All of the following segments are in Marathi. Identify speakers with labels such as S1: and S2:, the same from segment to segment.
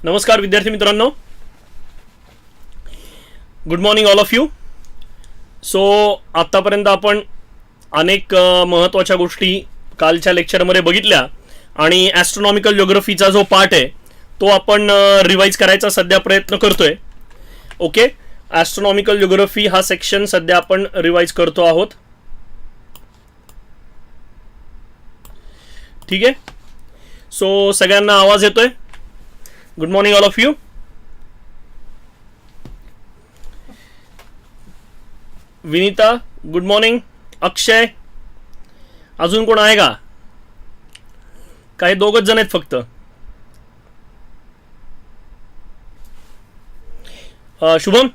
S1: नमस्कार विद्यार्थी मित्रांनो, good morning all of you. So आत्तापर्यंत आपण अनेक महत्त्वाच्या गोष्टी कालच्या लेक्चरमध्ये बघितल्या आणि ॲस्ट्रॉनॉमिकल जिओग्राफीचा जो पार्ट आहे तो आपण रिवाइज करायचा सध्या प्रयत्न करतोय. ओके, ॲस्ट्रॉनॉमिकल जिओग्राफी हा सेक्शन सध्या आपण रिवाइज करतो आहोत. ठीक आहे. सो सगळ्यांना आवाज येतोय? Good morning all of you. Vinita good morning. Akshay, अजून कोण आहे का? काही दोघच जण आहेत फक्त. Shubham,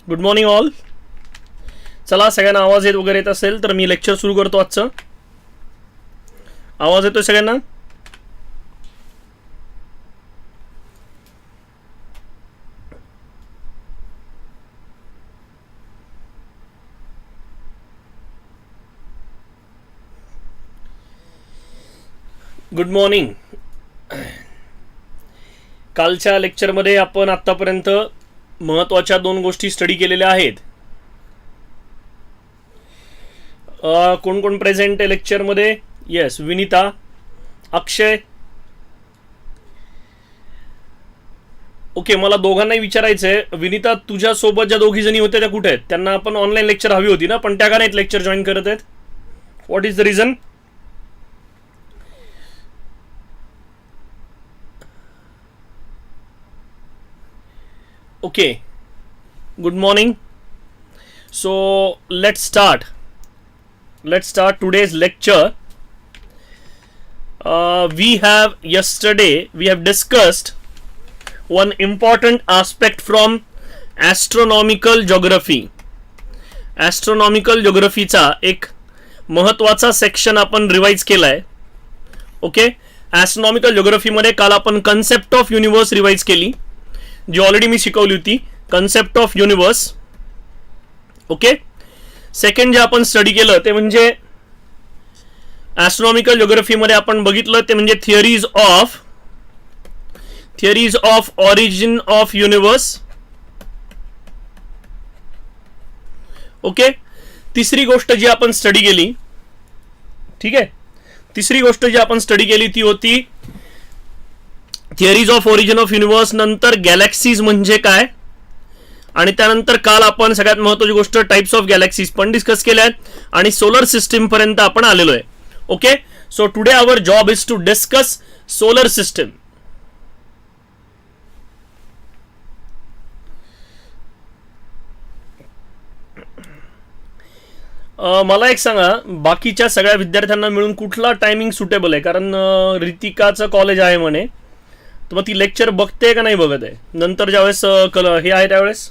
S1: good morning all. चला, सगळ्यांना आवाज येत वगैरे येत असेल तर मी लेक्चर सुरू करतो आजचं. आवाज येतोय सगळ्यांना? Good morning. कालच्या लेक्चरमध्ये आपण आतापर्यंत महत्त्वाच्या दोन गोष्टी स्टडी केलेल्या आहेत. कोण कोण प्रेझेंट आहे लेक्चरमध्ये? येस, विनीता, अक्षय. ओके, मला दोघांनाही विचारायचं आहे, विनीता तुझ्यासोबत ज्या दोघी जणी होत्या त्या कुठे आहेत? त्यांना आपण ऑनलाईन लेक्चर हवी होती ना, पण त्या का नाहीत लेक्चर जॉईन करत आहेत? What is the reason? Okay, good morning. So let's start today's lecture. We have discussed one important aspect from astronomical geography. Astronomical geography चा एक महत्त्वाचा सेक्शन आपण रिवाइज केलाय. ओके, ॲस्ट्रॉनॉमिकल जिओग्राफी मध्ये काल आपण कन्सेप्ट ऑफ युनिवर्स रिवाइज केली, जी ऑलरेडी मी शिकवली होती. Concept of universe. Okay, second जे आपण स्टडी केलं ते म्हणजे ॲस्ट्रॉनॉमिकल जिओग्राफी मध्ये आपण बघितलं ते म्हणजे theories of origin of universe. Okay, तिसरी गोष्ट जी आपण स्टडी केली, ठीक आहे, तिसरी गोष्ट जी आपण स्टडी केली ती होती theories of origin of universe. नंतर गॅलेक्सीज म्हणजे काय, आणि त्यानंतर काल आपण सगळ्यात महत्त्वाची गोष्ट टाइप्स ऑफ गॅलेक्सीज पण डिस्कस केल्या आहेत आणि सोलर सिस्टीम पर्यंत आपण आलेलो आहे. Okay, so today our job is to discuss solar system. मला एक सांगा, बाकीच्या सगळ्या विद्यार्थ्यांना मिळून कुठला टायमिंग सुटेबल आहे? कारण रितिकाचं कॉलेज आहे म्हणे, तर मग ती लेक्चर बघते का नाही बघत आहे नंतर ज्यावेळेस हे आहे त्यावेळेस?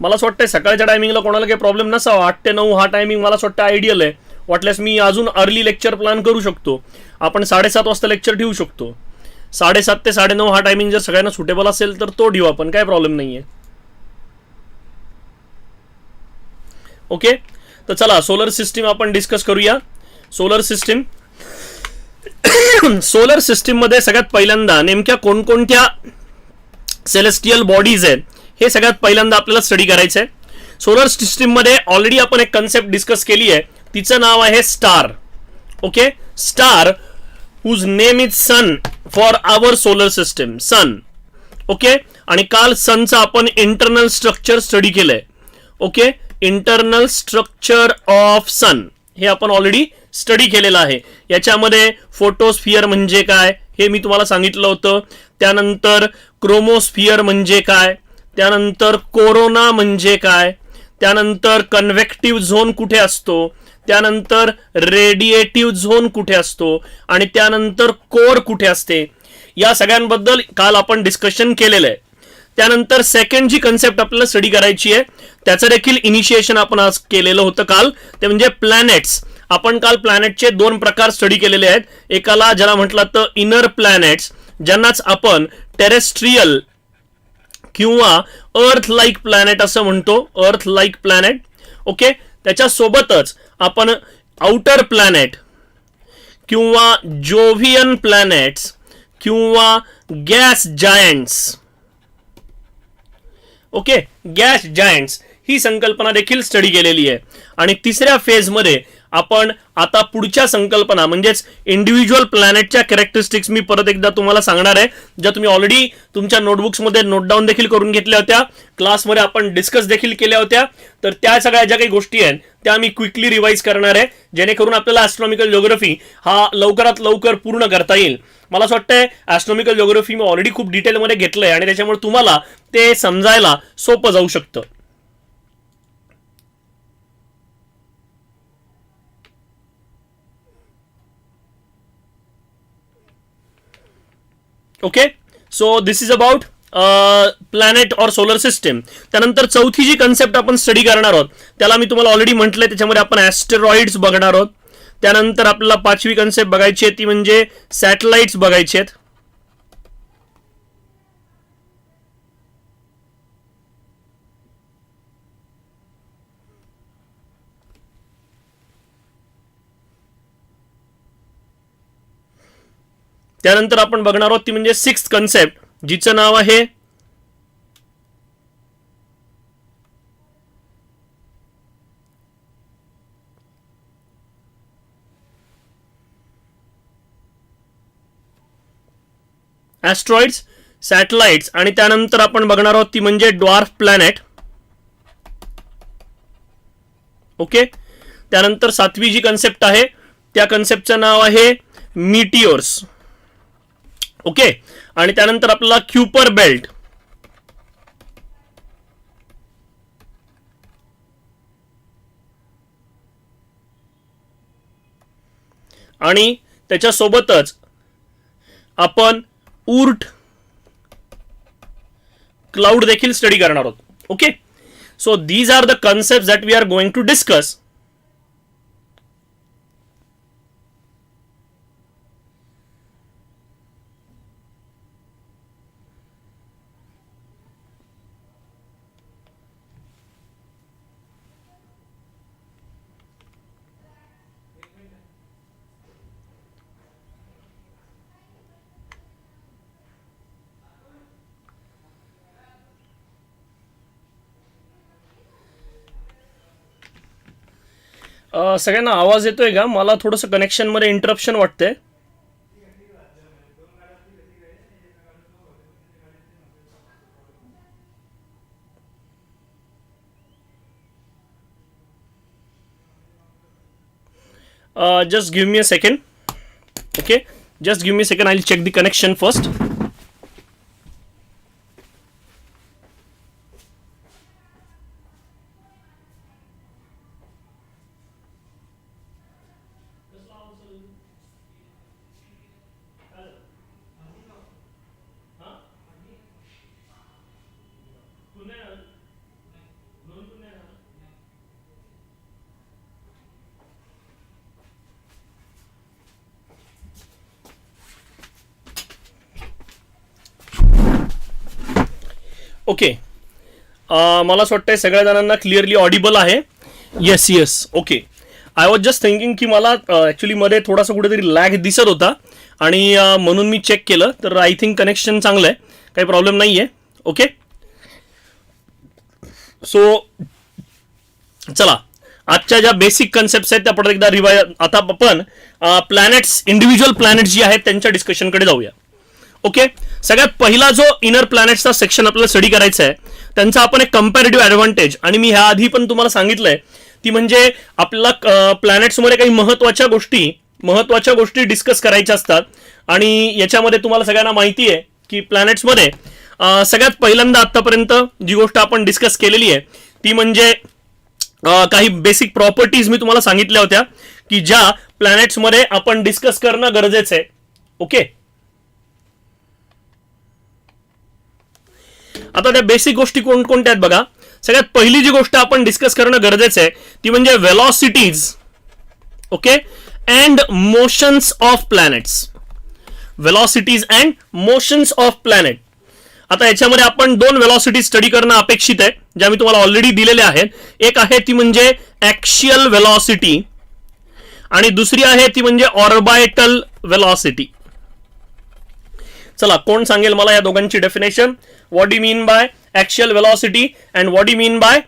S1: मला असं वाटतंय सकाळच्या टायमिंगला कोणाला काही प्रॉब्लेम नसावा. 8 ते 9 हा टायमिंग मला असं वाटतं आयडियल आहे. वाटल्यास मी अजून अर्ली लेक्चर प्लॅन करू शकतो. आपण 7:30 वाजता लेक्चर ठेवू शकतो. 7:30 ते 9:30 हा टायमिंग जर सगळ्यांना सुटेबल असेल तर तो ठेवू आपण, काय प्रॉब्लेम नाही आहे. ओके, तर चला सोलर सिस्टीम आपण डिस्कस करूया. सोलर सिस्टीम सोलर सिस्टीम मध्ये सगळ्यात पहिल्यांदा नेमक्या कोणकोणत्या सेलेस्टियल बॉडीज आहेत हे सगळ्यात पहिल्यांदा आपल्याला स्टडी करायचं आहे. सोलर सिस्टीम मध्ये ऑलरेडी आपण एक कन्सेप्ट डिस्कस केली आहे, तिचं नाव आहे star. Okay, star whose name is sun for our solar system, sun. Okay, आणि काल सनचं आपण इंटरनल स्ट्रक्चर स्टडी केलंय. Okay, internal structure of sun हे आपण ऑलरेडी स्टडी केलेलं आहे. याच्यामध्ये फोटोस्फियर म्हणजे काय हे मी तुम्हाला सांगितलं होतं. त्यानंतर क्रोमोस्फियर म्हणजे काय, त्यानंतर कोरोना म्हणजे काय, त्यानंतर कन्व्हेक्टिव्ह झोन कुठे असतो, त्यानंतर रेडिएटिव्ह झोन कुठे असतो आणि त्यानंतर कोर कुठे असते, या सगळ्यांबद्दल काल आपण डिस्कशन केलेलं आहे. त्यानंतर सेकंड जी कन्सेप्ट आपल्याला स्टडी करायची आहे त्याचं देखील इनिशिएशन आपण आज केलेलं होतं काल, ते म्हणजे प्लॅनेट्स. आपण काल प्लॅनेटचे दोन प्रकार स्टडी केलेले आहेत. एकाला ज्याला म्हटलं तर इनर प्लॅनेट्स, ज्यांनाच आपण टेरेस्ट्रियल किंवा अर्थ लाईक प्लॅनेट असं म्हणतो, अर्थ लाईक प्लॅनेट. ओके, त्याच्यासोबतच आपण आउटर प्लॅनेट किंवा जोव्हियन प्लॅनेट्स किंवा gas giants, okay, gas giants ही संकल्पना देखील स्टडी केलेली आहे. आणि तिसऱ्या फेजमध्ये आपण आता पुढच्या संकल्पना म्हणजेच इंडिव्हिज्युअल प्लॅनेटच्या कॅरेक्टरिस्टिक्स मी परत एकदा तुम्हाला सांगणार आहे, ज्या तुम्ही ऑलरेडी तुमच्या नोटबुक्समध्ये नोट डाऊन देखील करून घेतल्या होत्या, क्लासमध्ये आपण डिस्कस देखील केल्या होत्या. तर त्या सगळ्या ज्या काही गोष्टी आहेत त्या मी क्विकली रिवाइज करणार आहे, जेणेकरून आपल्याला ॲस्ट्रॉनॉमिकल जिओग्राफी हा लवकरात लवकर पूर्ण करता येईल. मला असं वाटतंय ॲस्ट्रॉनॉमिकल जिओग्राफी मी ऑलरेडी खूप डिटेलमध्ये घेतलंय आणि त्याच्यामुळे तुम्हाला ते समजायला सोपं जाऊ शकतं. Okay, so this is about planet और सोलर सिस्टम. त्यानंतर चौथी जी कन्सेप्ट आपण स्टडी करणार आहोत त्याला मी तुम्हाला ऑलरेडी म्हटलंय, त्याच्यामध्ये आपण ॲस्टेरॉइड्स बघणार आहोत. त्यानंतर आपल्याला पाचवी कन्सेप्ट बघायची आहे ती म्हणजे सॅटेलाइट्स बघायचे आहेत. त्यानंतर आपण बघणार आहोत ती म्हणजे सिक्स्थ कन्सेप्ट, जिचं नाव आहे ॲस्ट्रॉइड्स, सॅटेलाइट्स. आणि त्यानंतर आपण बघणार आहोत ती म्हणजे ड्वार्फ प्लॅनेट. ओके, त्यानंतर सातवी जी कन्सेप्ट आहे त्या कन्सेप्टचं नाव आहे मीटिओर्स. ओके, आणि त्यानंतर आपल्याला क्युपर बेल्ट, आणि त्याच्यासोबतच आपण ऊर्ट क्लाउड देखील स्टडी करणार आहोत. Okay, so these are the concept that we are going to discuss. सगळ्यांना आवाज येतोय का? मला थोडंसं कनेक्शन मध्ये इंटरप्शन वाटतंय. Just give me a second. Okay, just give me a second. I'll check the connection first. Okay, मला असं वाटतंय सगळ्या जणांना क्लिअरली ऑडिबल आहे. Yes yes, okay. I was just thinking की मला ॲक्च्युली मध्ये थोडासा कुठेतरी लॅग दिसत होता आणि म्हणून मी चेक केलं, तर आय थिंक कनेक्शन चांगलं आहे, काही प्रॉब्लेम नाही आहे. ओके, सो चला आजच्या ज्या बेसिक कन्सेप्ट आहेत त्या परत एकदा रिवाइज. आता आपण प्लॅनेट्स, इंडिव्हिज्युअल प्लॅनेट्स जी आहेत त्यांच्या डिस्कशनकडे जाऊया. ओके, सगळ्यात पहिला जो इनर प्लॅनेट्सचा सेक्शन आपल्याला स्टडी करायचा आहे त्यांचा आपण एक कंपॅरेटिव्ह ॲडव्हान्टेज, आणि मी ह्या आधी पण तुम्हाला सांगितलंय ती म्हणजे आपल्याला प्लॅनेट्समध्ये काही महत्वाच्या गोष्टी डिस्कस करायच्या असतात. आणि याच्यामध्ये तुम्हाला सगळ्यांना माहिती आहे की प्लॅनेट्समध्ये सगळ्यात पहिल्यांदा आतापर्यंत जी गोष्ट आपण डिस्कस केलेली आहे ती म्हणजे काही बेसिक प्रॉपर्टीज मी तुम्हाला सांगितल्या होत्या की ज्या प्लॅनेट्समध्ये आपण डिस्कस करणं गरजेचं आहे. ओके, आता त्या बेसिक गोष्टी कोणकोणत्या आहेत बघा. सगळ्यात पहिली जी गोष्ट आपण डिस्कस करणं गरजेचं आहे ती म्हणजे velocities, okay, and motions of planets. Velocities and motions of planet. आता याच्यामध्ये आपण दोन वेलॉसिटी स्टडी करणं अपेक्षित आहे, ज्या मी तुम्हाला ऑलरेडी दिलेल्या आहेत. एक आहे ती म्हणजे ॲक्शियल वेलॉसिटी आणि दुसरी आहे ती म्हणजे ऑर्बिटल वेलॉसिटी. चला, कोण सांगेल मला या दोघांची definition? What do mean by axial velocity and what do mean by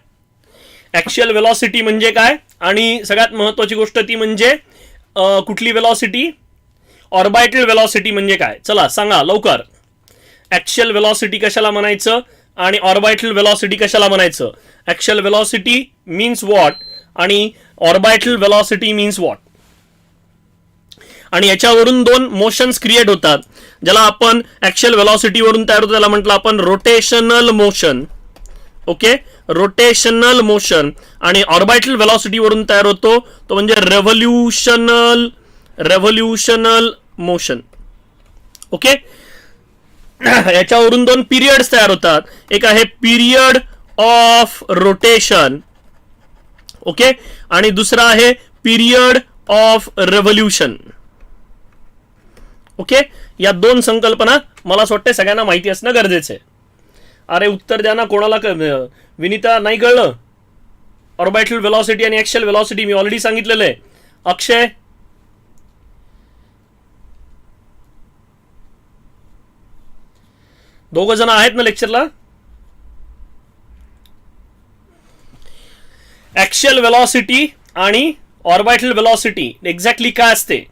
S1: axial velocity म्हणजे काय, आणि सगळ्यात महत्वाची गोष्ट ती म्हणजे कुठली वेलॉसिटी, ऑर्बिटल वेलॉसिटी म्हणजे काय? चला सांगा लवकर. ॲक्शियल वेलॉसिटी कशाला म्हणायचं आणि ऑर्बिटल वेलॉसिटी कशाला म्हणायचं? ॲक्शियल वेलॉसिटी मीन्स व्हॉट आणि ऑर्बिटल वेलॉसिटी मीन्स व्हॉट. आणि याच्यावरून दोन मोशन्स क्रिएट होतात, ज्याला आपण ॲक्शियल वेलॉसिटी वरून तयार होतो त्याला म्हटलं आपण rotational motion, okay, rotational motion. आणि ऑर्बिटल वेलॉसिटी वरून तयार होतो तो म्हणजे रेव्होल्युशनल मोशन, ओके. याच्यावरून दोन पिरियड्स तयार होतात. एक आहे पिरियड ऑफ रोटेशन, ओके, आणि दुसरा आहे पिरियड ऑफ रेव्होल्युशन, ओके. या दोन संकल्पना मला असं वाटतं सगळ्यांना माहिती असणं गरजेचं आहे. अरे उत्तर द्या ना, कोणाला विनीता नाही कळलं? ऑर्बिटल वेलॉसिटी आणि ॲक्शियल वेलॉसिटी मी ऑलरेडी सांगितलेलं आहे. अक्षय, दोघ जण आहेत ना लेक्चरला? ॲक्शियल वेलॉसिटी आणि ऑर्बिटल वेलॉसिटी एक्झॅक्टली काय असते?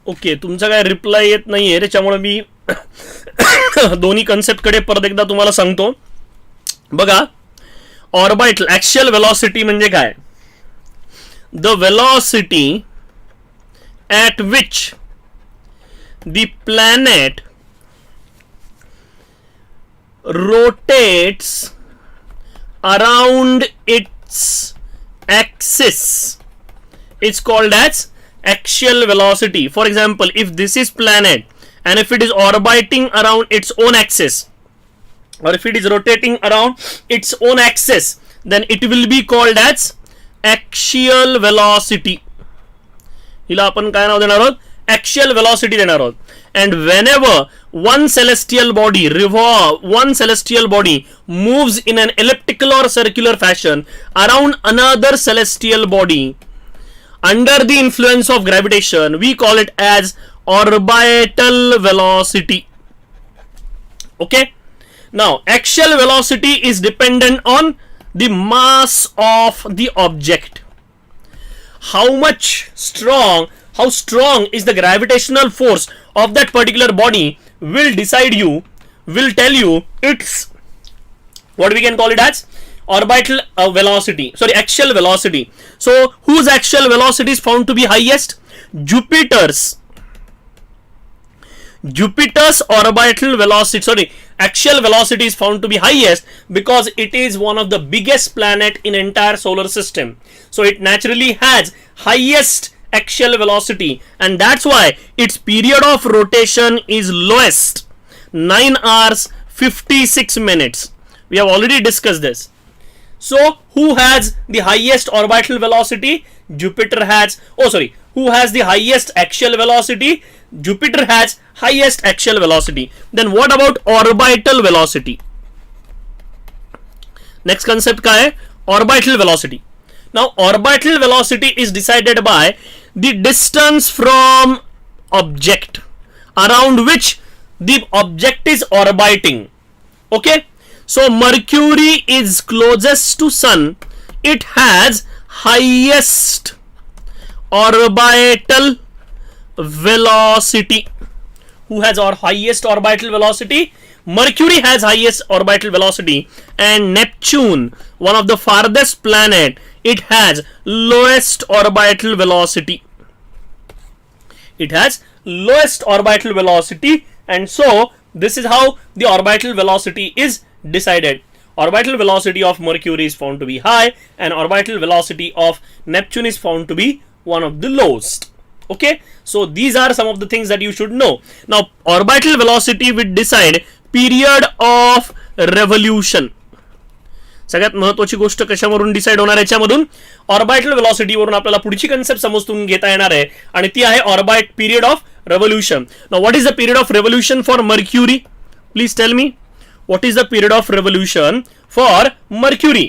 S1: ओके, तुमचा काय रिप्लाय येत नाहीये, त्याच्यामुळे मी दोन्ही कन्सेप्ट कडे परत एकदा तुम्हाला सांगतो. बघा, ऑर्बिटल ॲक्शियल वेलॉसिटी म्हणजे काय? The velocity at which the planet rotates around its axis is called as axial velocity. For example, if this is planet and if it is orbiting around its own axis or if it is rotating around its own axis, then it will be called as axial velocity. हिला आपण काय नाव देणार आहोत? axial velocity देणार आहोत. And whenever one celestial body moves in an elliptical or circular fashion around another celestial body under the influence of gravitation, we call it as orbital velocity. Okay, now axial velocity is dependent on the mass of the object. How strong is the gravitational force of that particular body will tell you its, what we can call it as, orbital velocity, sorry, axial velocity. So whose axial velocity is found to be highest? Jupiter's orbital velocity, sorry, axial velocity is found to be highest because it is one of the biggest planet in entire solar system. So it naturally has highest axial velocity, and that's why its period of rotation is lowest, 9 hours 56 minutes. We have already discussed this. So who has the highest orbital velocity? Jupiter has, who has the highest axial velocity? Jupiter has highest axial velocity. Then what about orbital velocity? Next concept क्या है? Orbital velocity. Now orbital velocity is decided by the distance from object around which the object is orbiting. Okay, so Mercury is closest to Sun, it has highest orbital velocity. Who has our highest orbital velocity? Mercury has highest orbital velocity and Neptune, one of the farthest planet, it has lowest orbital velocity. It has lowest orbital velocity, and so this is how the orbital velocity is decided. Orbital velocity of Mercury is found to be high and orbital velocity of Neptune is found to be one of the lowest. Okay, so these are some of the things that you should know. Now orbital velocity will decide period of revolution. सगळ्यात महत्त्वाची गोष्ट कशावरून डिसाइड होणार याच्यामधून ऑर्बिटल व्हेलॉसिटी वरून आपल्याला पुढची कन्सेप्ट समजून घेता येणार आहे आणि ती आहे orbit period of revolution. Now what is the period of revolution for mercury? Please tell me what is the period of revolution for mercury?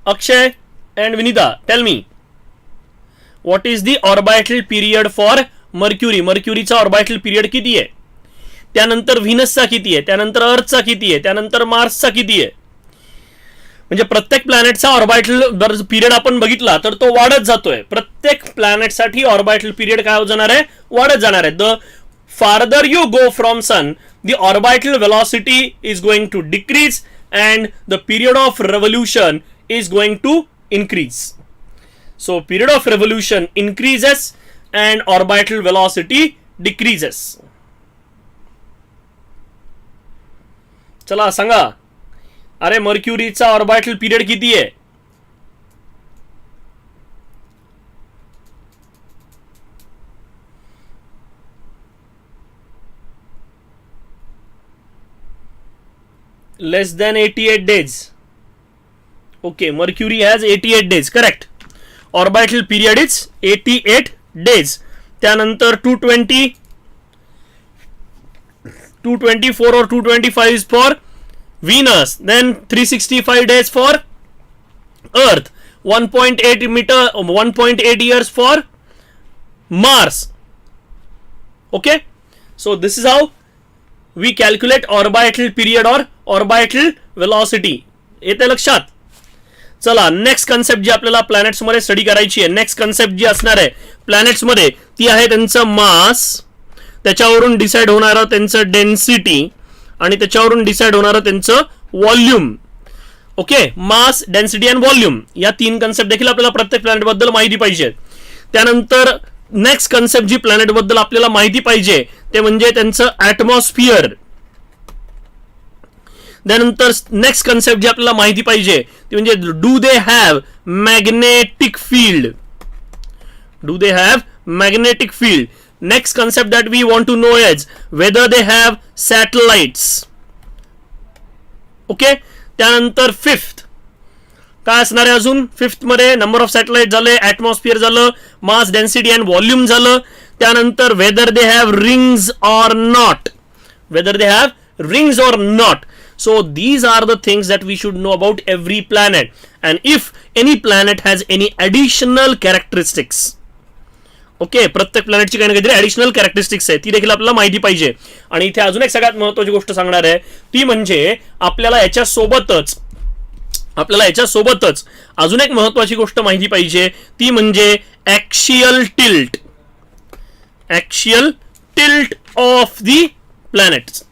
S1: Akshay and Vinita, tell me what is the orbital period for Mercury? मर्क्युरीचा ऑर्बिटल पिरियड किती आहे? त्यानंतर व्हीनसचा किती आहे? त्यानंतर अर्थचा किती आहे? त्यानंतर मार्सचा किती आहे? म्हणजे प्रत्येक प्लॅनेटचा ऑर्बिटल पिरियड आपण बघितला तर तो वाढत जातोय. प्रत्येक प्लॅनेटसाठी ऑर्बिटल पिरियड काय जाणार आहे? वाढत जाणार आहे. The farther you go from sun, the orbital velocity is going to decrease and the period of revolution is going to increase. So period of revolution increases and orbital velocity decreases. चला सांगा, अरे मर्क्युरीचा ऑर्बिटल पिरियड किती आहे? Less than 88 days. Okay, Mercury has 88 days, correct. Orbital period is 88 days. त्यानंतर 220, 224 or 225 is for Venus. Then 365 days for Earth. 1.8 years for Mars. Okay, so this is how we calculate orbital period or orbital velocity. येते लक्षात? चला नेक्स्ट कन्सेप्ट जी आपल्याला प्लॅनेट्स मध्ये स्टडी करायची आहे, नेक्स्ट कन्सेप्ट जी असणार आहे प्लॅनेट्स मध्ये ती आहे त्यांचं मास, त्याच्यावरून डिसाइड होणारं त्यांचं डेन्सिटी आणि त्याच्यावरून डिसाइड होणारं त्यांचं volume. Okay, mass, density and volume या तीन कन्सेप्ट देखील आपल्याला प्रत्येक प्लॅनेट बद्दल माहिती पाहिजे. त्यानंतर नेक्स्ट कन्सेप्ट जी प्लॅनेट बद्दल आपल्याला माहिती पाहिजे ते म्हणजे त्यांचं ॲटमॉस्फिअर. त्यानंतर नेक्स्ट कन्सेप्ट जी आपल्याला माहिती पाहिजे ती म्हणजे do they have magnetic field? Do they have magnetic field? Next concept that we want to know is whether they have satellites. Okay, त्यानंतर फिफ्थ काय असणार आहे अजून? फिफ्थ मध्ये नंबर ऑफ सॅटेलाइट झाले, ॲटमॉस्फिअर झालं, मास, डेन्सिटी अँड व्हॉल्यूम झालं. त्यानंतर whether they have rings or not. Whether they have rings or not. So these are the things that we should know about every planet, and if any planet has any additional characteristics. Okay, प्रत्येक प्लॅनेटची काही ना काहीतरी ऍडिशनल कॅरेक्टरिस्टिक्स आहे, ती देखील आपल्याला माहिती पाहिजे. आणि इथे अजून एक सगळ्यात महत्त्वाची गोष्ट सांगणार आहे ती म्हणजे आपल्याला याच्यासोबतच अजून एक महत्त्वाची गोष्ट माहिती पाहिजे ती म्हणजे axial tilt. Axial tilt of the planets.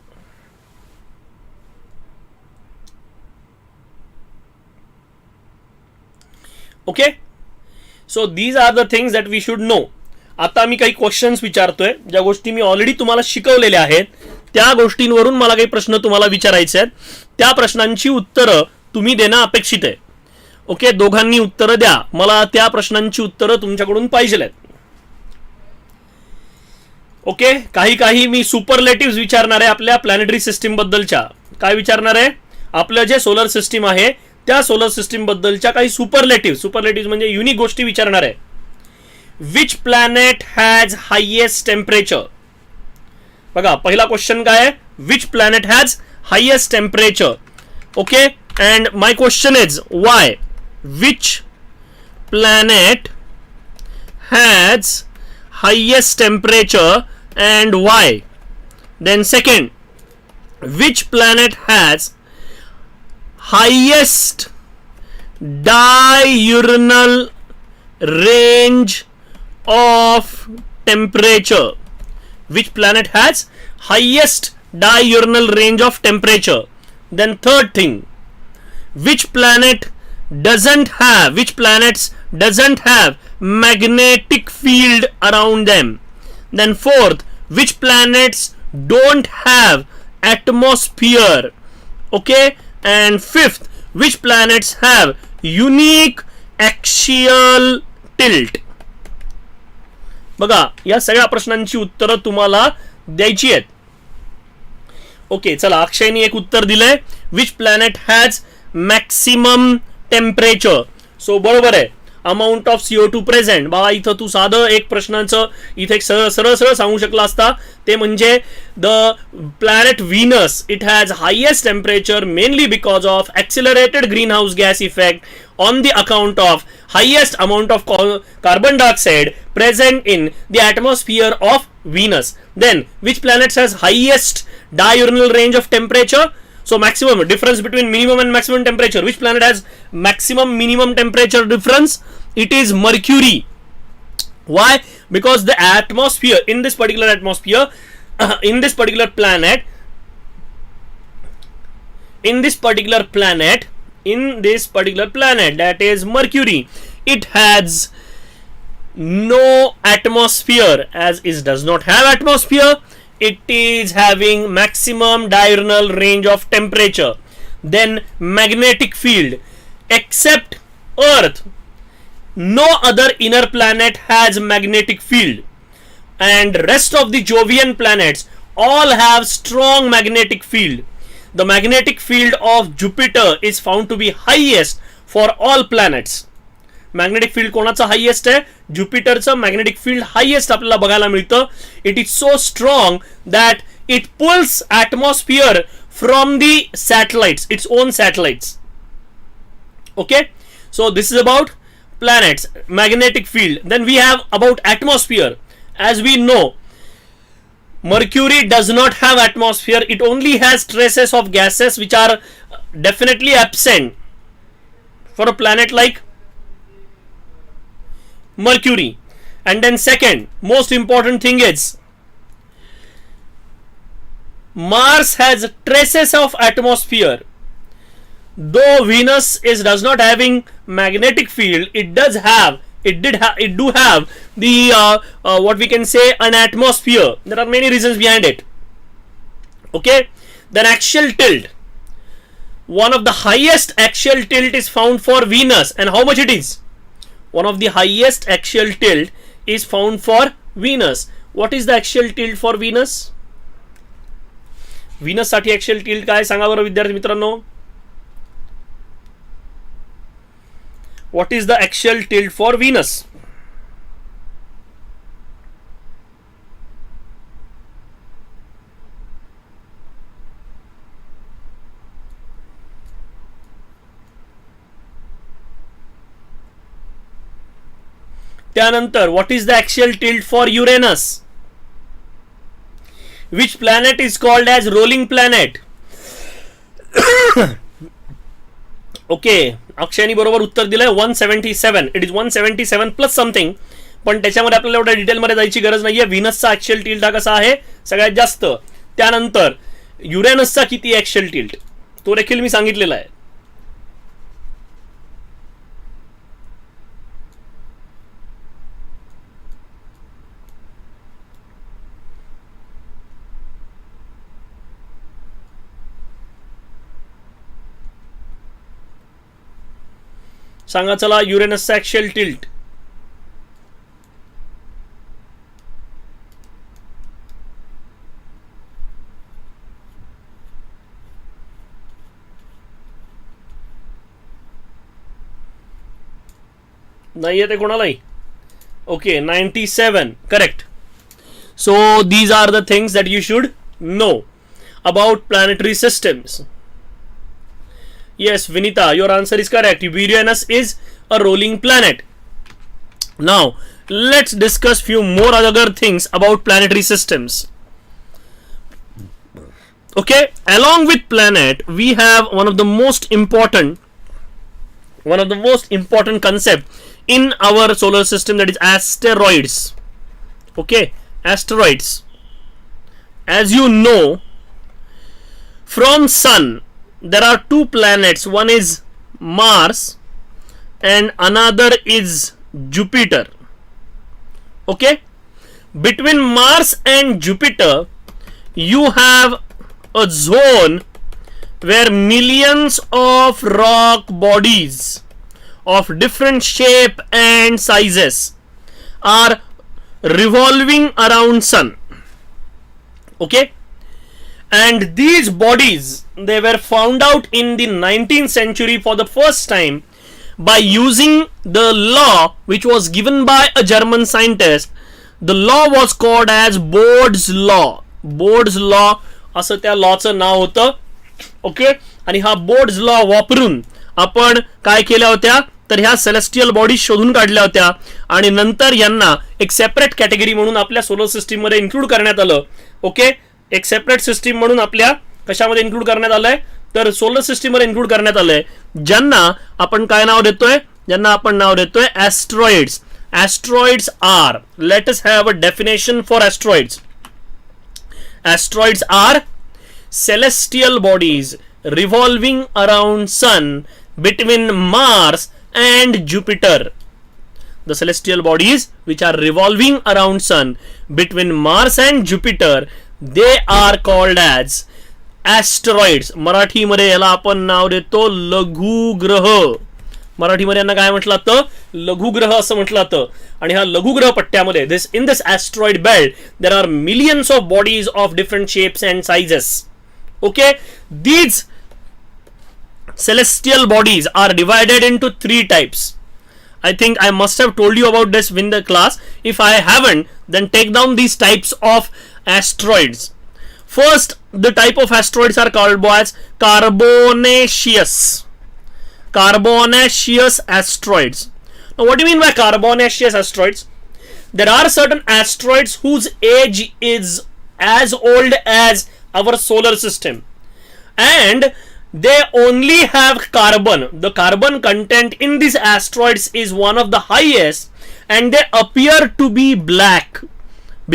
S1: Okay, so these are the things that we should know. आता मी काही क्वेश्चन्स विचारतोय, ज्या गोष्टी मी ऑलरेडी तुम्हाला शिकवलेल्या आहेत त्या गोष्टींवरून मला काही प्रश्न तुम्हाला विचारायचे आहेत. त्या प्रश्नांची उत्तरं तुम्ही देणं अपेक्षित आहे. ओके, दोघांनी उत्तरं द्या, मला त्या प्रश्नांची उत्तरं तुमच्याकडून पाहिजे आहेत. ओके, काही मी सुपरलेटिव्ह विचारणार आहे आपल्या प्लॅनेटरी सिस्टीम बद्दलच्या. काय विचारणार आहे? आपलं जे सोलर सिस्टीम आहे त्या सोलर सिस्टीम बद्दलच्या काही सुपरलेटिव्ह म्हणजे युनिक गोष्टी विचारणार आहे. Which planet has highest temperature? बघा, पहिला क्वेश्चन काय आहे? Which planet has highest temperature? Okay, and my question is why? Which planet has highest temperature and why? Then second, which planet has highest diurnal range of temperature? which planet has highest diurnal range of temperature. Then third thing, which planets doesn't have magnetic field around them. Then fourth, which planets don't have atmosphere. Okay, and fifth, which planets have unique axial tilt. बघा, या सगळ्या प्रश्नांची उत्तरं तुम्हाला द्यायची आहेत. ओके, चला, अक्षयनी एक उत्तर दिलंय, which planet has maximum temperature. So बरोबर आहे, अमाऊंट ऑफ CO2 प्रेझेंट. बाबा, इथं तू साधं एक प्रश्नाचं इथे एक सरळ सरळ सांगू शकला असता, ते म्हणजे the planet Venus, it has highest temperature mainly because of accelerated greenhouse gas effect on the account of highest amount of carbon dioxide present in the atmosphere of Venus. Then which planet has highest diurnal range of temperature? So maximum difference between minimum and maximum temperature. Which planet has maximum minimum temperature difference? It is Mercury. Why? Because the atmosphere in this particular atmosphere in this particular planet that is Mercury, it has no atmosphere. As it does not have atmosphere, it is having maximum diurnal range of temperature. Then magnetic field, except Earth, no other inner planet has magnetic field, and rest of the Jovian planets all have strong magnetic field. The magnetic field of Jupiter is found to be highest for all planets. Magnetic field कोणाचा हायेस्ट आहे? ज्युपिटरचं मॅग्नेटिक फील्ड हायेस्ट आपल्याला बघायला मिळतं. It is so strong that it pools atmosphere from the satellites, its own satellites. Okay, so this is about planets, magnetic field. Then we have about atmosphere. As we know, Mercury does not have atmosphere. It only has traces of gases which are definitely absent for a planet like Mercury. And then second most important thing is Mars has traces of atmosphere. Though Venus does not having magnetic field, it do have the what we can say an atmosphere. There are many reasons behind it. Okay, then axial tilt. One of the highest axial tilt is found for Venus, and how much it is? One of the highest axial tilt is found for Venus. What is the axial tilt for Venus? Venus साठी axial tilt काय सांगा बरं विद्यार्थी मित्रांनो. What is the axial tilt for Venus? त्यानंतर what is the axial tilt for Uranus? Which planet is called as rolling planet? Okay, अक्षयनी बरोबर उत्तर दिलंय 177. इट इज 177 प्लस समथिंग, पण त्याच्यामध्ये आपल्याला एवढ्या डिटेलमध्ये जायची गरज नाहीये. व्हीनसचा ॲक्सियल टिल्ट हा कसा आहे सगळ्यात जास्त. त्यानंतर युरेनसचा किती ॲक्सियल टिल्ट तो देखील मी सांगितलेला आहे. सांगा चला युरेनसचा ॲक्सियल टिल्ट. नाही येते कोणालाही. Okay, 97 correct. So these are the things that you should know about planetary systems. Yes, Vinita, your answer is correct. Uranus is a rolling planet. Now, let's discuss few more other things about planetary systems. Okay, along with planet, we have one of the most important concept in our solar system, that is asteroids. Okay, asteroids. as you know, from Sun, there are two planets. One is Mars and another is Jupiter. Okay? Between Mars and Jupiter, you have a zone where millions of rock bodies of different shape and sizes are revolving around Sun. Okay? And these bodies, they were found out in the 19th century for the first time by using the law which was given by a German scientist. The law was called as Bode's law. Bode's law असं त्या लॉचं नाव होतं. ओके, आणि हा बोर्ड्स लॉ वापरून आपण काय केल्या होत्या तर ह्या सेलेस्टियल बॉडीज शोधून काढल्या होत्या आणि नंतर यांना एक सेपरेट कॅटेगरी म्हणून आपल्या सोलर सिस्टीम मध्ये इन्क्लूड करण्यात आलं. ओके, एक सेपरेट सिस्टीम म्हणून आपल्या कशामध्ये इन्क्लूड करण्यात आलंय तर सोलर सिस्टीम मध्ये इन्क्लूड करण्यात आलंय, ज्यांना आपण काय नाव देतोय, ज्यांना आपण नाव देतोय asteroids. Asteroids are, let us have a definition for asteroids. Asteroids are celestial bodies revolving around Sun between Mars and Jupiter. The celestial bodies which are revolving around Sun between Mars and Jupiter, they are called as asteroids. Marathi मध्ये याला आपण नाव देतो लघुग्रह. मराठीमध्ये यांना काय म्हटलं जातं, लघुग्रह असं म्हटलं जातं. आणि हा लघुग्रह पट्ट्यामध्ये in this asteroid belt there are millions of bodies of different shapes and sizes. Okay, these celestial bodies are divided into three types. I think I must have told you about this in the class. If I haven't, then take down these types of asteroids. First, the type of asteroids are called as carbonaceous. Carbonaceous asteroids. Now, what do you mean by carbonaceous asteroids? There are certain asteroids whose age is as old as our solar system, and they only have carbon. The carbon content in these asteroids is one of the highest, and they appear to be black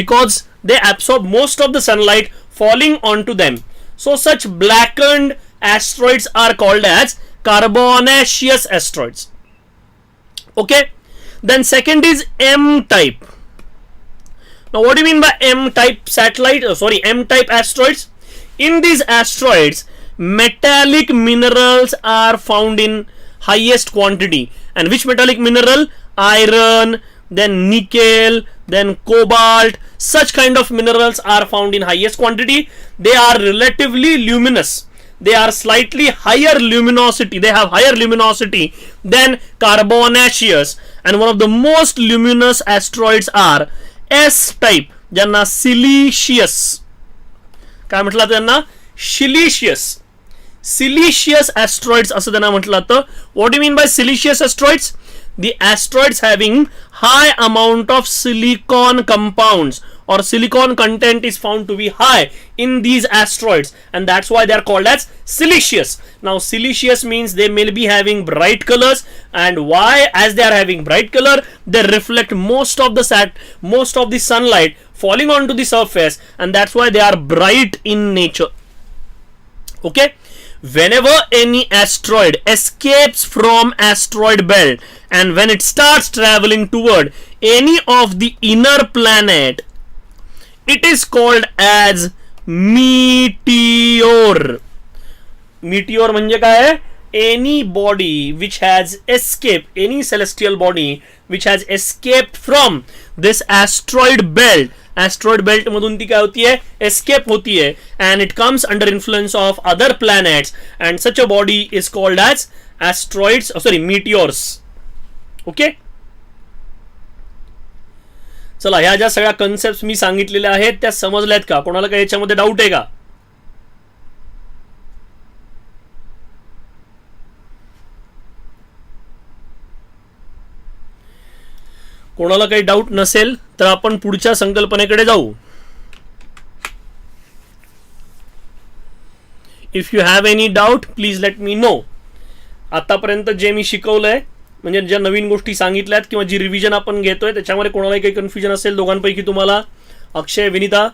S1: because they absorb most of the sunlight falling onto them. So such blackened asteroids are called as carbonaceous asteroids. Okay, then second is M type. Now what do you mean by M type satellite, M type asteroids? In these asteroids, metallic minerals are found in highest quantity. And which metallic mineral? Iron, then nickel, then cobalt. Such kind of minerals are found in highest quantity. They are relatively luminous. They are slightly higher luminosity. They have higher luminosity than carbonaceous. And one of the most luminous asteroids are S type, ज्यांना silicious, काय म्हटलं त्यांना, silicious asteroids असं त्यांना म्हटलं जातं. What do you mean by silicious asteroids? The asteroids having high amount of silicon compounds or silicon content is found to be high in these asteroids, and that's why they are called as silicious. Now silicious means they may be having bright colors, and why? As they are having bright color, they reflect most of the sunlight falling onto the surface, and that's why they are bright in nature. Okay, whenever any asteroid escapes from asteroid belt and when it starts traveling toward any of the inner planet, it is called as meteor. Meteor म्हणजे काय? Any body which has escaped, any celestial body which has escaped from this asteroid belt. Asteroid belt मधून ती काय होतीये, escape होतीये, and it comes under influence of other planets, and such a body is called as meteors. Okay, चला, ह्या ज्या सगळ्या कन्सेप्ट मी सांगितलेल्या आहेत त्या समजल्यात का? कोणाला काही याच्यामध्ये डाऊट आहे का? कोणाला काही डाऊट नसेल तर आपण पुढच्या संकल्पनेकडे जाऊ. If you have any doubt please let me know. आतापर्यंत जे मी शिकवलंय, म्हणजे ज्या नवीन गोष्टी सांगितल्यात किंवा जी रिव्हिजन आपण घेतोय, त्याच्यामध्ये कोणालाही काही कन्फ्युजन असेल दोघांपैकी तुम्हाला, अक्षय, विनिता,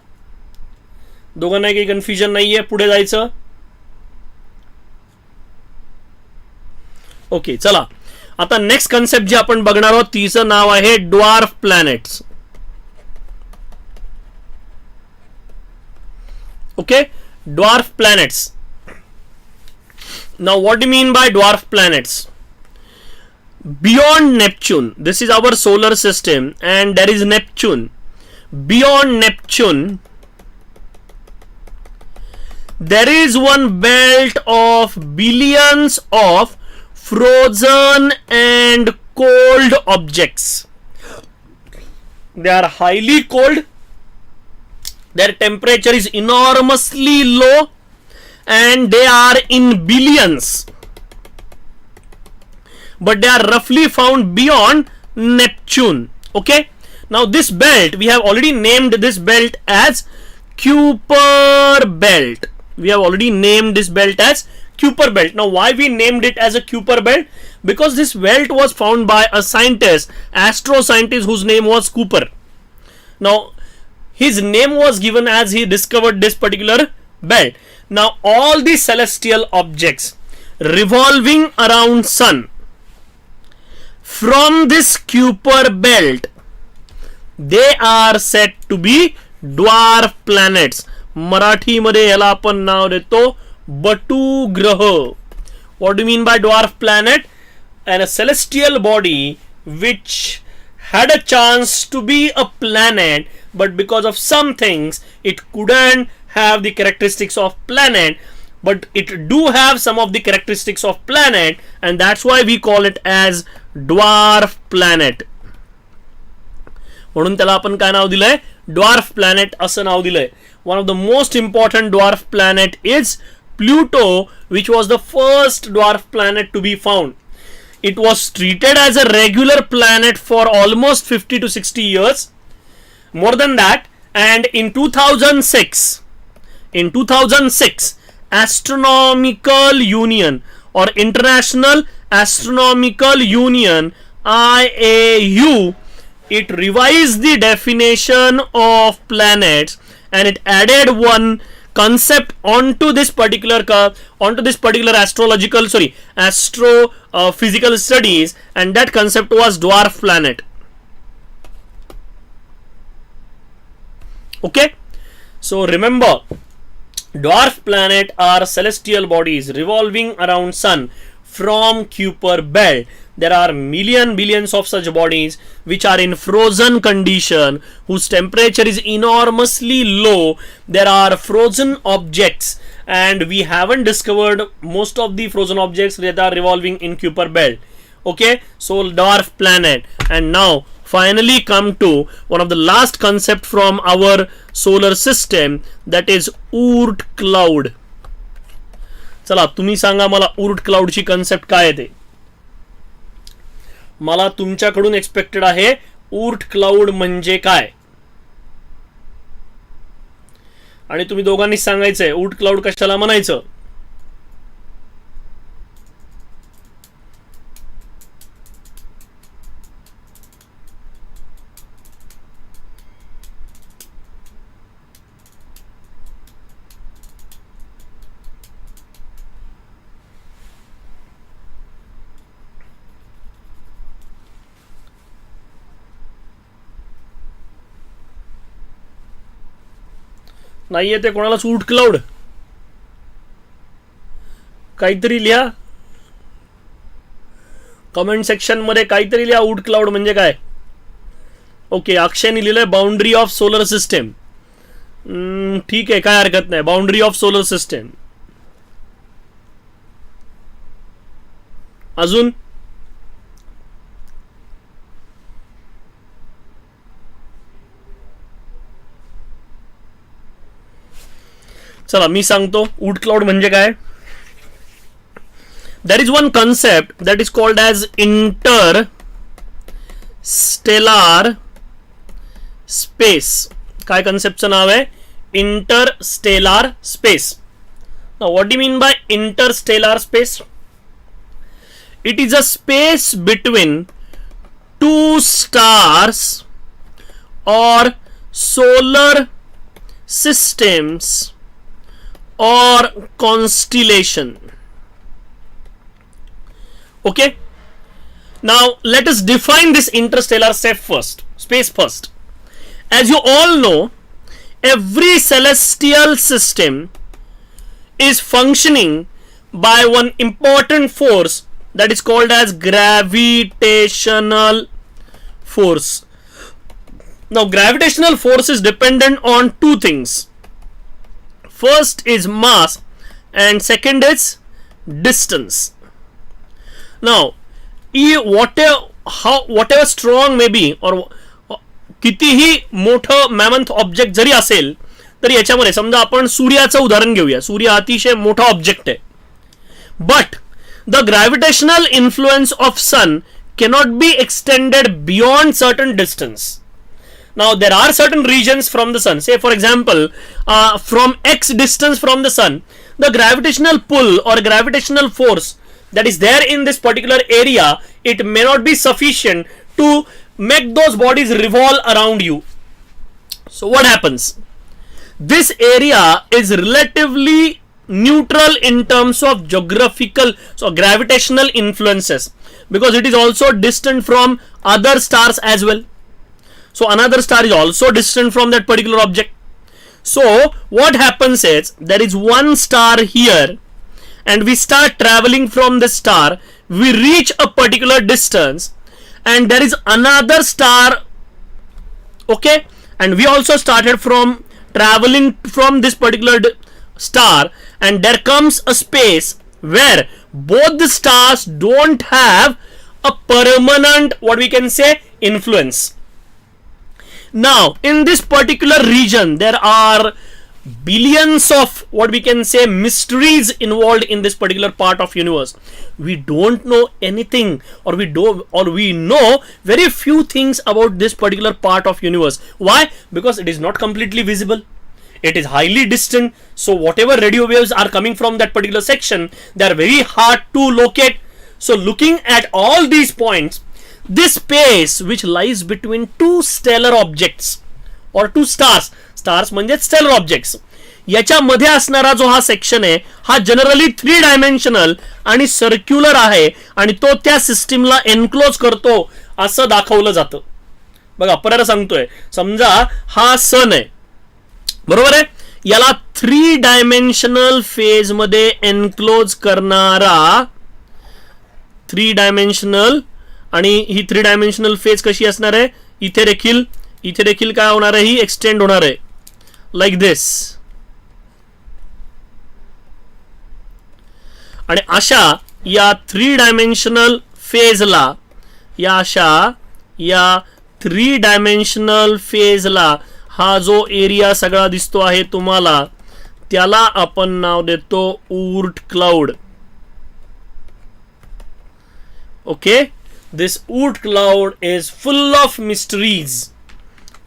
S1: दोघांना काही कन्फ्युजन नाहीये, पुढे जायचं. ओके, चला आता नेक्स्ट कन्सेप्ट जे आपण बघणार आहोत तिचं नाव आहे dwarf planets. Okay, dwarf planets. Now what do mean by dwarf planets? Beyond Neptune, this is our solar system and there is Neptune. Beyond Neptune there is one belt of billions of frozen and cold objects. They are highly cold, their temperature is enormously low and they are in billions, but they are roughly found beyond Neptune. Okay, now this belt, we have already named this belt as Kuiper belt. We have already named this belt as Kuiper belt. Now why we named it as a Kuiper belt? Because this belt was found by a scientist, astro scientist, whose name was Cooper. Now his name was given as he discovered this particular belt. Now all the celestial objects revolving around sun from this Kuiper belt, they are said to be dwarf planets. Marathi मध्ये याला आपण नाव देतो बटू ग्रह. What do you mean by dwarf planet? And a celestial body which had a chance to be a planet, but because of some things it couldn't have the characteristics of planet, but it do have some of the characteristics of planet, and that's why we call it as dwarf planet. म्हणून त्याला आपण काय नाव दिलंय? ड्वार्फ प्लॅनेट असं नाव दिलंय. One of the most important dwarf planet is Pluto, which was the first dwarf planet to be found. It was treated as a regular planet for almost 50 to 60 years, more than that. And in 2006, Astronomical Union or International Astronomical Union, IAU, it revised the definition of planets and it added one concept onto this particular astrophysical studies, and that concept was dwarf planet. Okay, so remember, dwarf planet are celestial bodies revolving around sun from Kuiper belt. There are billions of such bodies which are in frozen condition, whose temperature is enormously low. There are frozen objects, and we haven't discovered most of the frozen objects that are revolving in Kuiper belt. Okay, so dwarf planet. And now finally come to one of the last concept from our solar system, that is Oort cloud. चला तुम्ही सांगा मला Oort cloud ची कन्सेप्ट काय आहे ते. मला तुमच्याकडून एक्सपेक्टेड आहे Oort cloud म्हणजे काय, आणि तुम्ही दोघांनी सांगायचंय Oort cloud कशाला म्हणायचं. नाही येते कोणालाच Oort cloud? काहीतरी लिहा कमेंट सेक्शन मध्ये, काहीतरी लिहा Oort cloud म्हणजे काय. ओके, अक्षयने लिहिलंय बाउंड्री ऑफ सोलर सिस्टम. ठीक आहे, काय हरकत नाही. Boundary of solar system. अजून चला मी सांगतो Oort cloud म्हणजे काय. There is one concept that is called as interstellar space. काय कन्सेप्टचं नाव आहे? Interstellar space. Now what do you mean by interstellar space? It is a space between two stars or solar systems or constellation. Okay, now let us define this interstellar space first. As you all know, every celestial system is functioning by one important force that is called as gravitational force. Now gravitational force is dependent on two things. First is mass and second is distance. Now whatever strong may be, or कितीही मोठं मॅमंथ ऑब्जेक्ट जरी असेल तरी याच्यामध्ये समजा आपण सूर्याचं उदाहरण घेऊया. सूर्य अतिशय मोठा ऑब्जेक्ट आहे, but the gravitational influence of sun cannot be extended beyond certain distance. Now there are certain regions from the sun, say for example from x distance from the sun, the gravitational pull or gravitational force that is there in this particular area, it may not be sufficient to make those bodies revolve around you. So what happens? This area is relatively neutral in terms of geographical, so gravitational influences, because it is also distant from other stars as well. So another star is also distant from that particular object. So what happens is there is one star here and we start traveling from the star, we reach a particular distance and there is another star, okay, and we also started from traveling from this particular star, and there comes a space where both the stars don't have a permanent, what we can say, influence. Now in this particular region there are billions of, what we can say, mysteries involved in this particular part of universe. We don't know anything, or we know very few things about this particular part of universe. Why? Because it is not completely visible, it is highly distant. So whatever radio waves are coming from that particular section, they are very hard to locate. So looking at all these points, this space which lies between two stellar objects or two stars म्हणजे स्टेलर ऑब्जेक्ट्स, याच्यामध्ये असणारा जो हा सेक्शन आहे हा जनरली 3 डायमेन्शनल आणि सर्क्युलर आहे आणि तो त्या सिस्टीमला एनक्लोज करतो असं दाखवलं जातं. बघा परत सांगतोय, समजा हा सन आहे, बरोबर आहे, याला 3 डायमेन्शनल फेज मध्ये एनक्लोज करणारा 3 डायमेन्शनल, आणि ही 3 डायमेन्शनल फेज कशी असणार आहे, इथे देखील काय होणार आहे, ही एक्सटेंड होणार आहे like this. आणि अशा या 3 डायमेन्शनल फेजला, या 3 डायमेन्शनल फेजला हा जो एरिया सगळा दिसतो आहे तुम्हाला, त्याला आपण नाव देतो Oort cloud. Okay, this Oort cloud is full of mysteries.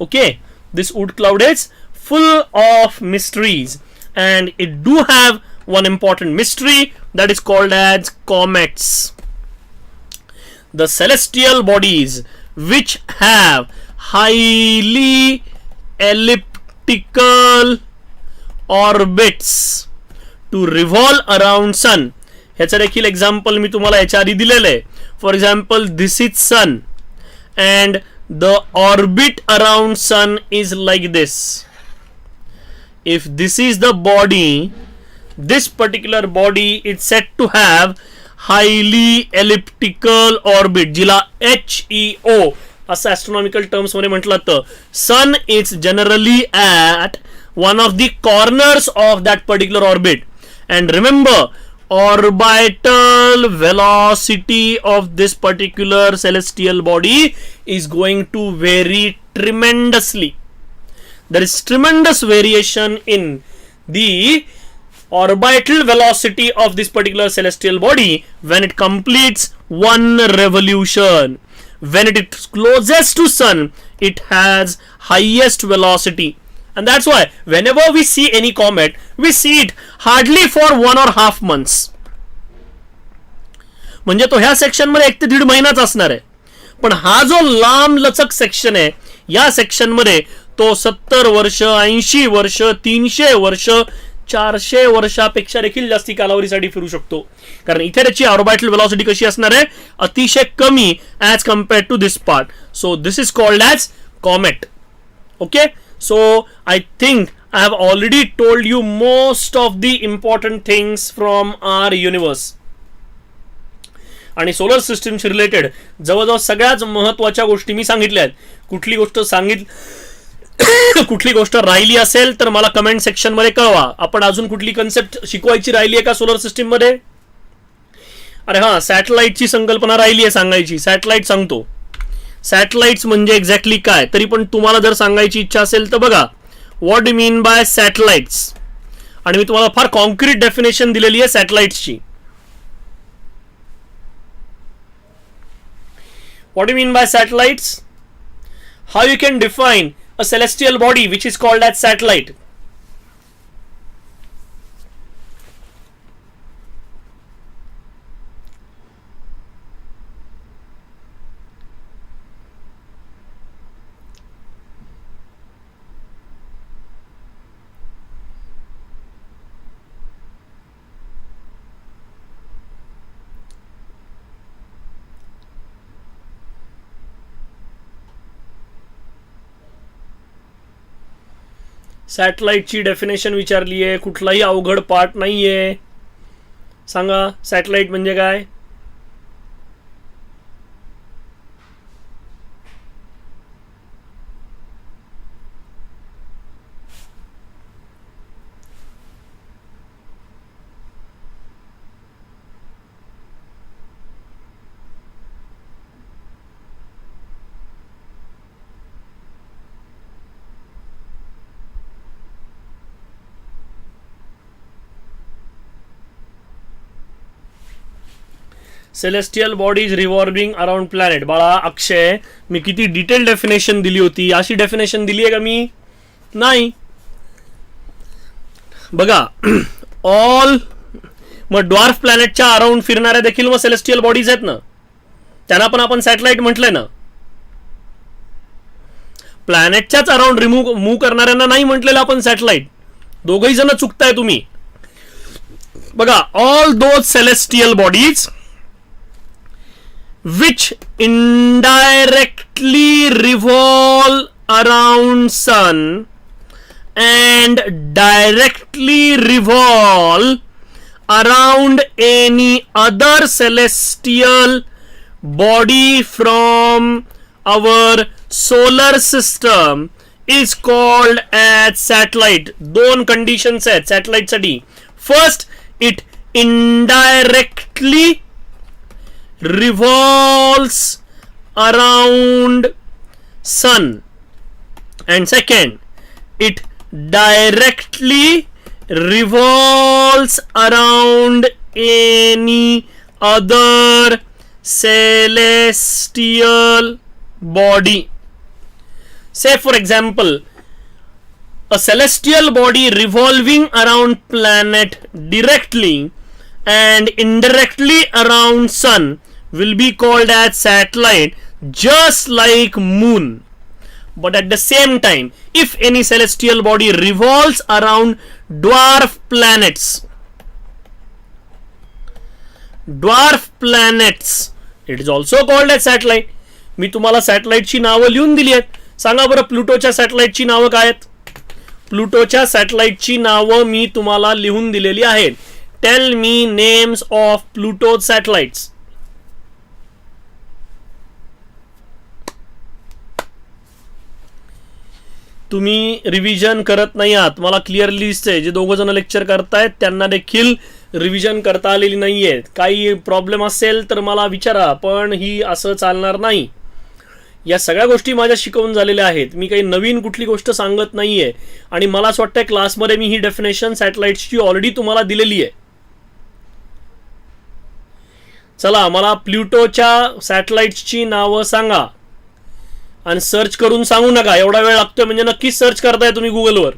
S1: Okay, this Oort cloud is full of mysteries, and it do have one important mystery that is called as comets. The celestial bodies which have highly elliptical orbits to revolve around sun. ह्याचं देखील एक्झाम्पल मी तुम्हाला याच्या आधी दिलेलं आहे. For example, this is sun and the orbit around sun is like this. If this is the body, this particular body is said to have highly elliptical orbit, जिला HEO असं ॲस्ट्रॉनॉमिकल टर्म्स मध्ये म्हटलं तर sun is generally at one of the corners of that particular orbit. And remember, orbital velocity of this particular celestial body is going to vary tremendously. There is tremendous variation in the orbital velocity of this particular celestial body when it completes one revolution. When it is closest to sun, it has highest velocity. And that's why whenever we see any comet, we see it hardly for 1.5 months. म्हणजे तो ह्या सेक्शन मध्ये 1 ते 1.5 महिनाच असणार आहे. पण हा जो लांब लचक सेक्शन आहे, या सेक्शन मध्ये तो 70 वर्ष, 80 वर्ष, 300 वर्ष, 400 वर्षापेक्षा देखील जास्ती कालावधीसाठी फिरू शकतो, कारण इथे त्याची ऑर्बिटल व्हेलॉसिटी कशी असणार आहे, अतिशय कमी as compared to this part. So this is called as comet. Okay, so I think I have already told you most of the important things from our universe. आणि सोलर सिस्टीमशी रिलेटेड जवळजवळ सगळ्याच महत्त्वाच्या गोष्टी मी सांगितल्या आहेत. कुठली गोष्ट राहिली असेल तर मला कमेंट सेक्शन मध्ये कळवा. आपण अजून कुठली कन्सेप्ट शिकवायची राहिली आहे का सोलर सिस्टीम मध्ये? अरे हां, सॅटेलाइटची संकल्पना राहिली आहे सांगायची. सॅटेलाइट सांगतो. सॅटेलाइट्स म्हणजे एक्झॅक्टली काय, तरी पण तुम्हाला जर सांगायची इच्छा असेल तर बघा, what do mean by satellites. आणि मी तुम्हाला फार कॉन्क्रीट डेफिनेशन दिलेली आहे सॅटेलाइट्सची. What do mean by satellites? How you can define a celestial body which is called as satellite? सॅटेलाइटची डेफिनेशन विचारली आहे, कुठलाही अवघड पार्ट नाही आहे. सांगा सॅटेलाइट म्हणजे काय? Celestial bodies revolving around planet. बाळा अक्षय, मी किती डिटेल डेफिनेशन दिली होती. अशी डेफिनेशन दिली आहे का मी? नाही. बघा, ऑल मग ड्वार्फ प्लॅनेटच्या अराउंड फिरणाऱ्या देखील मग सेलेस्टियल बॉडीज आहेत ना, त्यांना पण आपण सॅटेलाइट म्हटलंय ना. प्लॅनेटच्याच अराउंड मूव्ह करणाऱ्यांना नाही म्हटलेलं आपण सॅटेलाइट. दोघही जण चुकताय तुम्ही. बघा, all those celestial bodies which indirectly revolve around sun and directly revolve around any other celestial body from our solar system is called as satellite. दोन कंडिशन्स आहेत सॅटेलाइट साठी. First, it indirectly revolves around sun, and second, it directly revolves around any other celestial body. Say for example, a celestial body revolving around planet directly and indirectly around sun will be called as satellite, just like moon. But at the same time, if any celestial body revolves around dwarf planets, it is also called as satellite. मी तुम्हाला सॅटेलाइटची नावं लिहून दिली आहेत. सांगा बरं, प्लुटोच्या सॅटेलाइटची नावं काय आहेत? प्लुटोच्या सॅटेलाइटची नावं मी तुम्हाला लिहून दिलेली आहेत. Tell me names of Pluto satellites. तुम्ही रिव्हिजन करत नाही आहात, मला क्लिअरली दिसतंय. जे दोघं जण लेक्चर करतायत त्यांना देखील रिव्हिजन करता आलेली नाहीये. काही प्रॉब्लेम असेल तर मला विचारा, पण ही असं चालणार नाही. या सगळ्या गोष्टी माझ्या शिकवून झालेल्या आहेत. मी काही नवीन कुठली गोष्ट सांगत नाहीये. आणि मला असं वाटतंय क्लासमध्ये मी ही डेफिनेशन सॅटेलाइट्सची ऑलरेडी तुम्हाला दिलेली आहे. चला, मला प्लुटोच्या सॅटेलाइट्सची नावं सांगा. आणि सर्च करून सांगू नका, एवढा वेळ लागतोय म्हणजे नक्कीच सर्च करताय तुम्ही गुगलवर.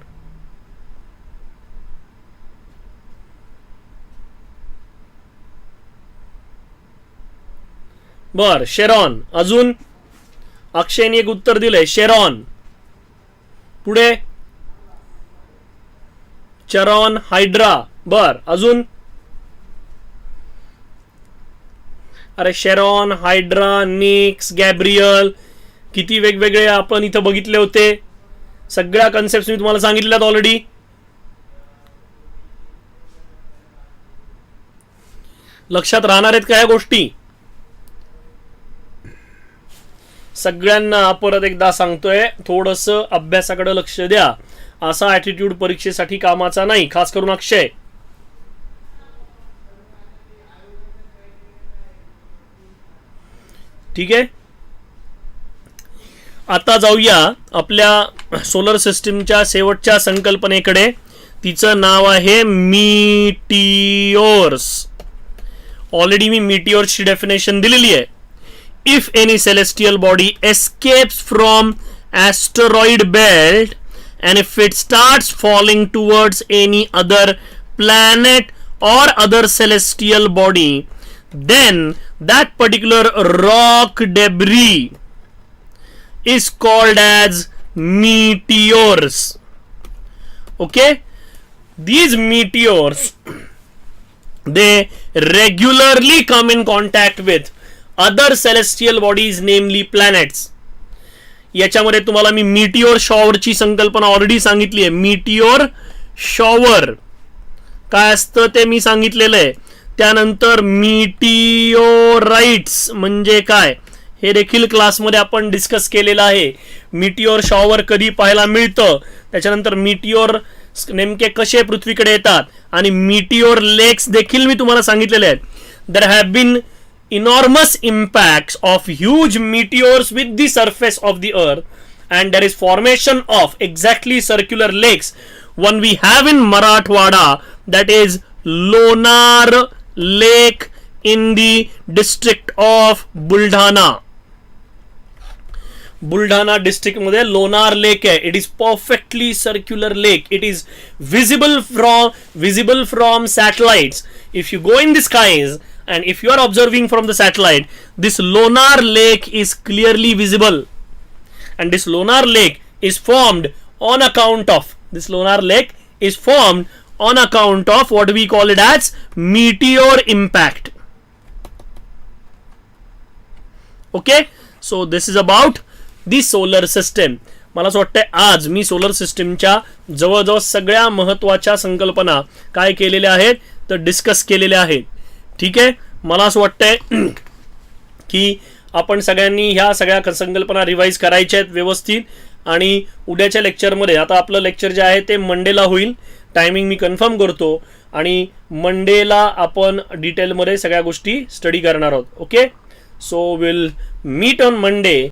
S1: बर, शेरॉन. अजून अक्षयने एक उत्तर दिलंय, शेरॉन. पुढे चरॉन, हायड्रा. बर, अजून? अरे शेरॉन, हायड्रा, निक्स, गॅब्रियल, किती वेगवेगळे आपण इथं बघितले होते. सगळ्या कन्सेप्ट मी तुम्हाला सांगितल्यात ऑलरेडी. लक्षात राहणार आहेत का या गोष्टी? सगळ्यांना परत एकदा सांगतोय, थोडंसं अभ्यासाकडे लक्ष द्या. असा ॲटिट्यूड परीक्षेसाठी कामाचा नाही, खास करून अक्षय. ठीक आहे, आता जाऊया आपल्या सोलर सिस्टीमच्या शेवटच्या संकल्पनेकडे. तिचं नाव आहे मीटिओर्स. ऑलरेडी मी मीटिओर्सची डेफिनेशन दिलेली आहे. If any celestial body escapes from asteroid belt and if it starts falling towards any other planet or other celestial body, then that particular rock debris is called as meteors. Okay, these meteors, they regularly come in contact with other celestial bodies, namely planets. याच्यामध्ये तुम्हाला मी मीटिओर शॉवरची संकल्पना ऑलरेडी सांगितली आहे. मीटिओर शॉवर काय असतं ते मी सांगितलेलं आहे. त्यानंतर मीटिओराइट्स म्हणजे काय हे देखील क्लासमध्ये आपण डिस्कस केलेलं आहे. मीटिओर शॉवर कधी पाहायला मिळतं, त्याच्यानंतर मीटिओर नेमके कसे पृथ्वीकडे येतात, आणि मीटिओर लेक्स देखील मी तुम्हाला सांगितलेले आहेत. There have been enormous impacts of huge meteors with the surface of the earth and there is formation of exactly circular lakes. One we have in Marathwada, that is Lonar Lake in the district of Buldhana. Buldhana district मध्ये लोणार लेक आहे. It is perfectly circular lake. It is visible from satellites. If you go in the skies and if you are observing from the satellite, this Lonar Lake is clearly visible, and this Lonar Lake is formed on account of what we call it as meteor impact. Okay, so this is about the solar system. मला असं वाटतंय आज मी सोलर सिस्टीमच्या जवळजवळ सगळ्या महत्त्वाच्या संकल्पना काय केलेल्या आहेत तर डिस्कस केलेल्या आहेत. ठीक आहे, मला असं वाटतंय की आपण सगळ्यांनी ह्या सगळ्या संकल्पना रिवाइज करायच्या आहेत व्यवस्थित. आणि उद्याच्या लेक्चरमध्ये, आता आपलं लेक्चर जे आहे ते मंडेला होईल, टायमिंग मी कन्फर्म करतो, आणि मंडेला आपण डिटेलमध्ये सगळ्या गोष्टी स्टडी करणार आहोत. Okay, so will meet on Monday.